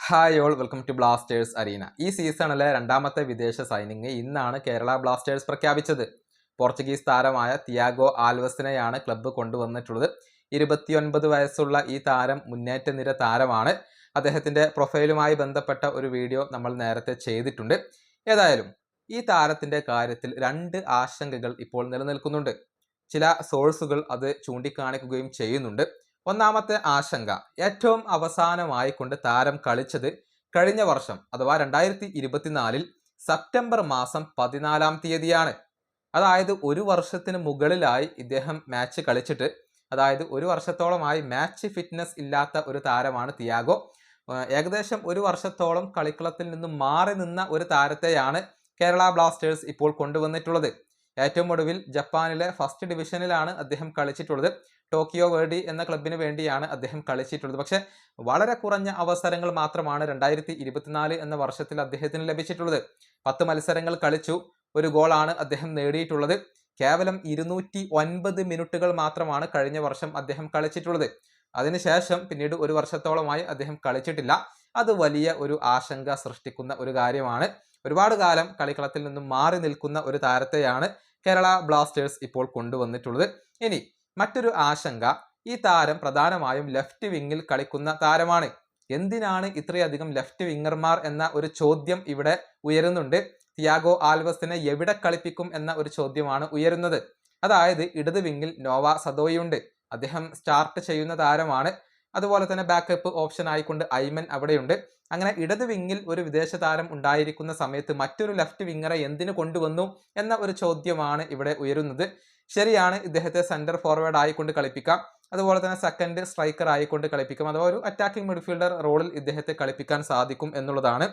Hi all, welcome to Blasters arena. ഈ സീസണിലെ രണ്ടാമത്തെ വിദേശ സൈനിങ് ഇന്നാണ് കേരള ബ്ലാസ്റ്റേഴ്സ് പ്രഖ്യാപിച്ചത്. പോർച്ചുഗീസ് താരമായ തിയാഗോ ആൽവസിനെയാണ് ക്ലബ്ബ് കൊണ്ടുവന്നിട്ടുള്ളത്. 29 വയസ്സുള്ള ഈ താരം മുന്നേറ്റ നിര താരമാണ്. അദ്ദേഹത്തിൻ്റെ പ്രൊഫൈലുമായി ബന്ധപ്പെട്ട ഒരു വീഡിയോ നമ്മൾ നേരത്തെ ചെയ്തിട്ടുണ്ട്. ഏതായാലും ഈ താരത്തിൻ്റെ കാര്യത്തിൽ രണ്ട് ആശങ്കകൾ ഇപ്പോൾ നിലനിൽക്കുന്നുണ്ട്. ചില സോഴ്സുകൾ അത് ചൂണ്ടിക്കാണിക്കുകയും ചെയ്യുന്നുണ്ട്. ഒന്നാമത്തെ ആശങ്ക, ഏറ്റവും അവസാനമായി കൊണ്ട് താരം കളിച്ചത് കഴിഞ്ഞ വർഷം അഥവാ 2024 സെപ്റ്റംബർ മാസം 14 തീയതിയാണ്. അതായത് ഒരു വർഷത്തിന് മുകളിലായി ഇദ്ദേഹം മാച്ച് കളിച്ചിട്ട്, അതായത് ഒരു വർഷത്തോളമായി മാച്ച് ഫിറ്റ്നസ് ഇല്ലാത്ത ഒരു താരമാണ് തിയാഗോ. ഏകദേശം ഒരു വർഷത്തോളം കളിക്കളത്തിൽ നിന്നും മാറി നിന്ന ഒരു താരത്തെയാണ് കേരള ബ്ലാസ്റ്റേഴ്സ് ഇപ്പോൾ കൊണ്ടുവന്നിട്ടുള്ളത്. ഏറ്റവും ഒടുവിൽ ജപ്പാനിലെ ഫസ്റ്റ് ഡിവിഷനിലാണ് അദ്ദേഹം കളിച്ചിട്ടുള്ളത്. ടോക്കിയോ വേർഡി എന്ന ക്ലബിന് വേണ്ടിയാണ് അദ്ദേഹം കളിച്ചിട്ടുള്ളത്. പക്ഷേ വളരെ കുറഞ്ഞ അവസരങ്ങൾ മാത്രമാണ് 2024 എന്ന വർഷത്തിൽ അദ്ദേഹത്തിന് ലഭിച്ചിട്ടുള്ളത്. 10 മത്സരങ്ങൾ കളിച്ചു, ഒരു ഗോളാണ് അദ്ദേഹം നേടിയിട്ടുള്ളത്. കേവലം 209 മിനിറ്റുകൾ മാത്രമാണ് കഴിഞ്ഞ വർഷം അദ്ദേഹം കളിച്ചിട്ടുള്ളത്. അതിനുശേഷം പിന്നീട് ഒരു വർഷത്തോളമായി അദ്ദേഹം കളിച്ചിട്ടില്ല. അത് വലിയ ഒരു ആശങ്ക സൃഷ്ടിക്കുന്ന ഒരു കാര്യമാണ്. ഒരുപാട് കാലം കളിക്കളത്തിൽ നിന്നും മാറി നിൽക്കുന്ന ഒരു താരത്തെയാണ് കേരള ബ്ലാസ്റ്റേഴ്സ് ഇപ്പോൾ കൊണ്ടുവന്നിട്ടുള്ളത്. ഇനി മറ്റൊരു ആശങ്ക, ഈ താരം പ്രധാനമായും ലെഫ്റ്റ് വിങ്ങിൽ കളിക്കുന്ന താരമാണ്. എന്തിനാണ് ഇത്രയധികം ലെഫ്റ്റ് വിങ്ങർമാർ എന്ന ഒരു ചോദ്യം ഇവിടെ ഉയരുന്നുണ്ട്. തിയാഗോ ആൽവസിനെ എവിടെ കളിപ്പിക്കും എന്ന ഒരു ചോദ്യമാണ് ഉയരുന്നത്. അതായത് ഇടത് വിങ്ങിൽ നോവ സദോയുണ്ട്, അദ്ദേഹം സ്റ്റാർട്ട് ചെയ്യുന്ന താരമാണ്. അതുപോലെ തന്നെ ബാക്കപ്പ് ഓപ്ഷൻ ആയിക്കൊണ്ട് ഐമൻ അവിടെയുണ്ട്. അങ്ങനെ ഇടത് വിങ്ങിൽ ഒരു വിദേശ താരം ഉണ്ടായിരിക്കുന്ന സമയത്ത് മറ്റൊരു ലെഫ്റ്റ് വിങ്ങറെ എന്തിനു കൊണ്ടുവന്നു എന്ന ഒരു ചോദ്യമാണ് ഇവിടെ ഉയരുന്നത്. ശരിയാണ്, ഇദ്ദേഹത്തെ സെന്റർ ഫോർവേഡ് ആയിക്കൊണ്ട് കളിപ്പിക്കാം, അതുപോലെ തന്നെ സെക്കൻഡ് സ്ട്രൈക്കർ ആയിക്കൊണ്ട് കളിപ്പിക്കാം, അഥവാ ഒരു അറ്റാക്കിംഗ് മിഡ്ഫീൽഡർ റോളിൽ ഇദ്ദേഹത്തെ കളിപ്പിക്കാൻ സാധിക്കും എന്നുള്ളതാണ്.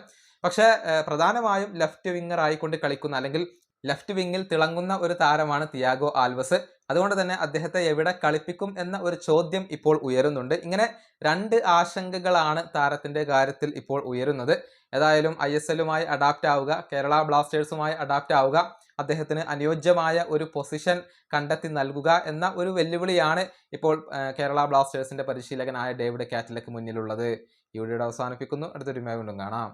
പക്ഷേ പ്രധാനമായും ലെഫ്റ്റ് വിങ്ങർ ആയിക്കൊണ്ട് കളിക്കുന്ന, അല്ലെങ്കിൽ ലെഫ്റ്റ് വിങ്ങിൽ തിളങ്ങുന്ന ഒരു താരമാണ് തിയാഗോ ആൽവസ്. അതുകൊണ്ട് തന്നെ അദ്ദേഹത്തെ എവിടെ കളിപ്പിക്കും എന്ന ഒരു ചോദ്യം ഇപ്പോൾ ഉയരുന്നുണ്ട്. ഇങ്ങനെ രണ്ട് ആശങ്കകളാണ് താരത്തിന്റെ കാര്യത്തിൽ ഇപ്പോൾ ഉയരുന്നത്. ഏതായാലും ISLുമായി അഡാപ്റ്റ് ആവുക, കേരള ബ്ലാസ്റ്റേഴ്സുമായി അഡാപ്റ്റ് ആവുക, അദ്ദേഹത്തിന് അനുയോജ്യമായ ഒരു പൊസിഷൻ കണ്ടെത്തി നൽകുക എന്ന ഒരു വെല്ലുവിളിയാണ് ഇപ്പോൾ കേരള ബ്ലാസ്റ്റേഴ്സിന്റെ പരിശീലകനായ ഡേവിഡ് കാറ്റലക്ക് മുന്നിലുള്ളത്. ഈ വീഡിയോ അവസാനിപ്പിക്കുന്നു. അടുത്തൊരു വീണ്ടും കാണാം.